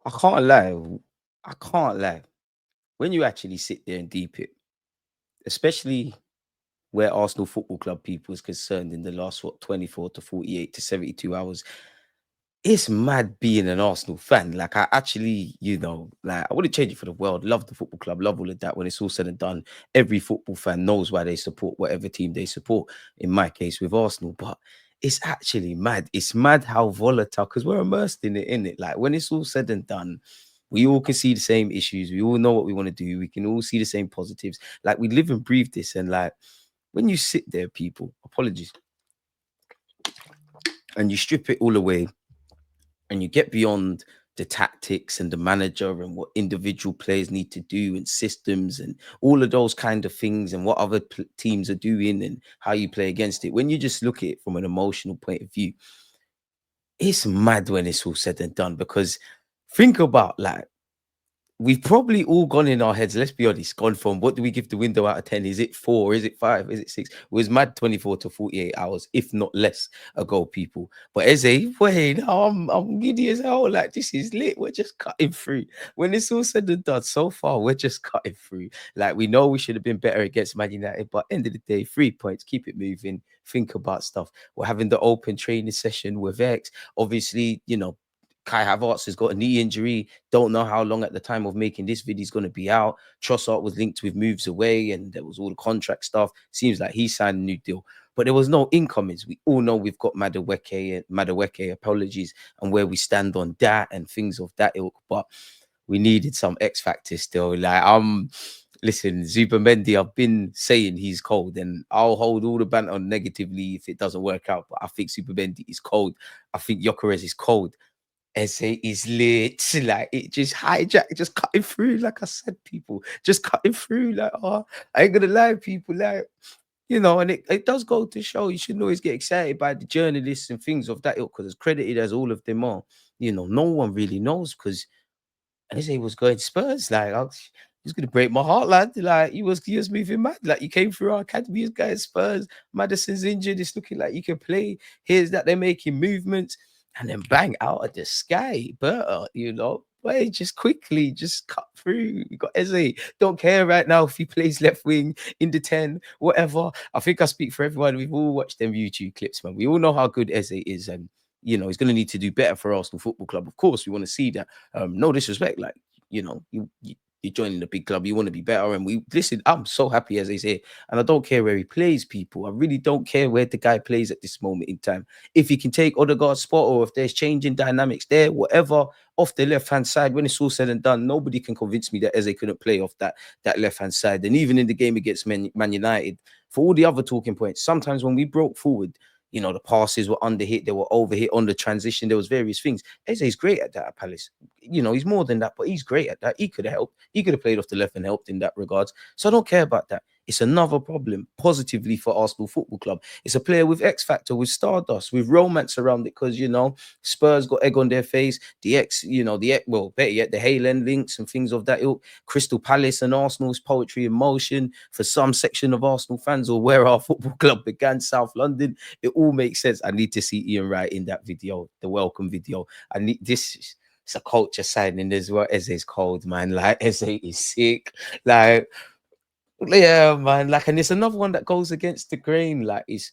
I can't lie. I can't lie. When you actually sit there and deep it, especially where Arsenal Football Club people is concerned in the last 24 to 48 to 72 hours, it's mad being an Arsenal fan. Like I actually, like I wouldn't change it for the world. Love the football club, love all of that. When it's all said and done, every football fan knows why they support whatever team they support. In my case, with Arsenal, but it's actually mad. It's mad how volatile because we're immersed in it. In it, like when it's all said and done, we all can see the same issues. We all know what we want to do. We can all see the same positives. Like we live and breathe this, and like when you sit there, people, apologies, and you strip it all away and you get beyond the tactics and the manager and what individual players need to do and systems and all of those kind of things and what other teams are doing and how you play against it. When you just look at it from an emotional point of view, it's mad when it's all said and done because think about like we've probably all gone in our heads, let's be honest, gone from what do we give the window out of 10? Is it 4? Is it 5? Is it 6? It was mad 24 to 48 hours, if not less ago, people. But Eze, wait, now I'm giddy as hell. Like, this is lit. We're just cutting through. When it's all said and done, so far, we're just cutting through. Like, we know we should have been better against Man United, but end of the day, 3 points, keep it moving, think about stuff. We're having the open training session with X. Obviously, Kai Havertz has got a knee injury. Don't know how long at the time of making this video is going to be out. Trossard was linked with moves away, and there was all the contract stuff. Seems like he signed a new deal, but there was no incomings. We all know we've got Madueke, apologies, and where we stand on that and things of that ilk. But we needed some X factor still. Like listen, Zubimendi, I've been saying he's cold, and I'll hold all the banter negatively if it doesn't work out. But I think Zubimendi is cold. I think Gyökeres is cold. Eze is lit, like it just hijacked, just cutting through. Like I said, people just cutting through. Like, oh, I ain't gonna lie, people, like and it does go to show you shouldn't always get excited by the journalists and things of that ilk because as credited as all of them are, no one really knows because Eze was going to Spurs, like he's gonna break my heart, lad. Like he was moving mad. Like you came through our academy as guys Spurs. Madison's injured. It's looking like you can play. Here's that they're making movements and then bang out of the sky, but wait, just quickly, just cut through. You got Eze. Don't care right now if he plays left wing in the 10, whatever. I think I speak for everyone. We've all watched them YouTube clips, man. We all know how good Eze is, and he's going to need to do better for Arsenal Football Club. Of course, we want to see that. No disrespect, like you're joining the big club, you want to be better. And we listen, I'm so happy as they say, and I don't care where he plays, people. I really don't care where the guy plays at this moment in time. If he can take Odegaard's spot or if there's changing dynamics there, whatever, off the left-hand side, when it's all said and done, nobody can convince me that Eze couldn't play off that left-hand side. And even in the game against Man United, for all the other talking points, sometimes when we broke forward, the passes were under hit, they were over hit on the transition. There was various things. Eze's great at that at Palace. He's more than that, but he's great at that. He could have helped. He could have played off the left and helped in that regards. So I don't care about that. It's another problem positively for Arsenal Football Club. It's a player with X factor, with stardust, with romance around it because, Spurs got egg on their face. Well, better yet, the Haaland links and things of that ilk. Crystal Palace and Arsenal's poetry in motion for some section of Arsenal fans or where our football club began, South London. It all makes sense. I need to see Ian Wright in that video, the welcome video. I need this. It's a culture signing as well. Eze's cold, man. Like Eze is sick. Like, yeah, man. Like, and it's another one that goes against the grain. Like, it's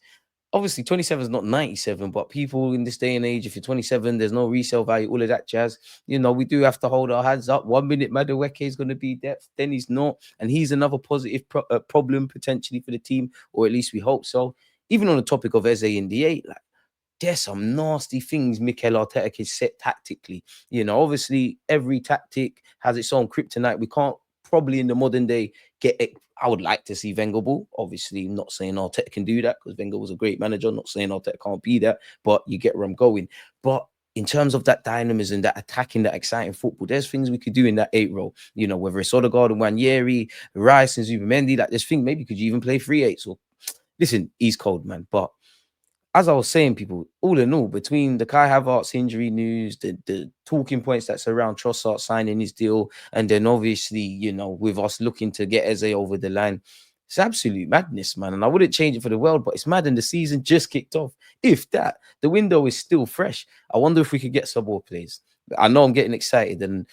obviously 27 is not 97, but people in this day and age, if you're 27, there's no resale value, all of that jazz. We do have to hold our hands up. 1 minute Madueke is going to be depth, then he's not, and he's another positive problem potentially for the team, or at least we hope so. Even on the topic of Eze in the 8, like, there's some nasty things Mikel Arteta can set tactically. Obviously every tactic has its own kryptonite. We can't probably in the modern day get it. I would like to see Wenger ball. Obviously, not saying Arteta can do that because Wenger was a great manager. Not saying Arteta can't be that, but you get where I'm going. But in terms of that dynamism, that attacking, that exciting football, there's things we could do in that 8 role. Whether it's Odegaard and Wanyeri, Rice and Zubimendi, like there's things maybe could you even play 3-8s or listen, he's cold, man. But as I was saying, people, all in all, between the Kai Havertz injury news, the talking points that surround Trossard signing his deal, and then obviously, with us looking to get Eze over the line, it's absolute madness, man. And I wouldn't change it for the world, but it's mad. And the season just kicked off. If that, the window is still fresh. I wonder if we could get some more plays. I know I'm getting excited, and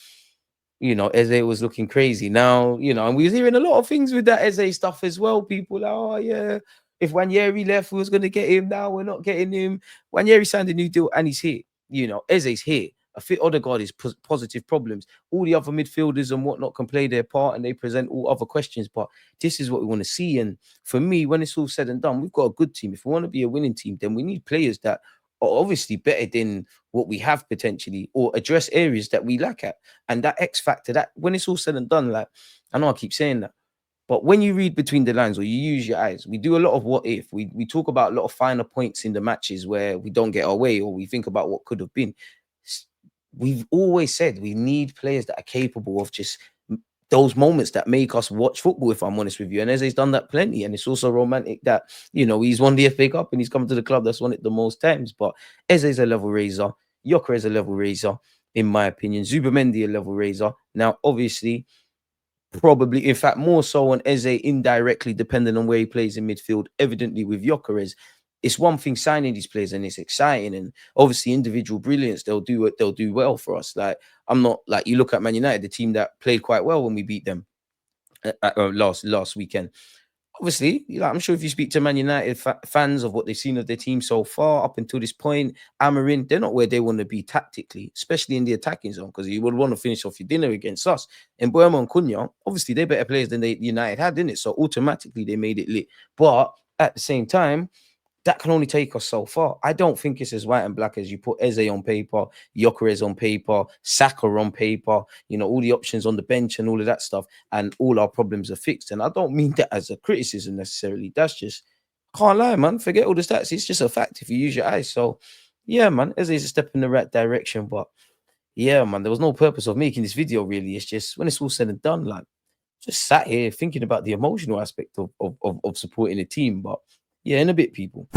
Eze was looking crazy. Now, and we was hearing a lot of things with that Eze stuff as well. People like, oh yeah, if Wanyeri left, we was gonna get him. Now we're not getting him. Wanyeri signed a new deal and he's here. Eze's here. A fit Odegaard is positive problems. All the other midfielders and whatnot can play their part and they present all other questions. But this is what we want to see. And for me, when it's all said and done, we've got a good team. If we want to be a winning team, then we need players that are obviously better than what we have potentially, or address areas that we lack at. And that X factor, that when it's all said and done, like, I know I keep saying that, but when you read between the lines or you use your eyes, we do a lot of what if. We talk about a lot of finer points in the matches where we don't get our way or we think about what could have been. We've always said we need players that are capable of just those moments that make us watch football, if I'm honest with you. And Eze's done that plenty. And it's also romantic that, he's won the FA Cup and he's come to the club that's won it the most times. But Eze's a level raiser. Yoker is a level raiser, in my opinion. Zubamendi a level raiser. Now, obviously, probably, in fact, more so on Eze indirectly, depending on where he plays in midfield. Evidently, with Gyökeres, it's one thing signing these players and it's exciting, and obviously individual brilliance, they'll do well for us. Like, I'm not like, you look at Man United, the team that played quite well when we beat them last weekend. Obviously, I'm sure if you speak to Man United fans of what they've seen of their team so far up until this point, Amarin, they're not where they want to be tactically, especially in the attacking zone, because you would want to finish off your dinner against us. And Boema and Cunha, obviously, they're better players than United had, didn't it? So automatically, they made it lit. But at the same time, that can only take us so far. I don't think it's as white and black as you put Eze on paper, Gyökeres on paper, Saka on paper, all the options on the bench and all of that stuff, and all our problems are fixed. And I don't mean that as a criticism necessarily. That's just, can't lie, man. Forget all the stats. It's just a fact if you use your eyes. So, yeah, man, Eze is a step in the right direction. But, yeah, man, there was no purpose of making this video, really. It's just, when it's all said and done, like, just sat here thinking about the emotional aspect of supporting a team. But, yeah, in a bit, people.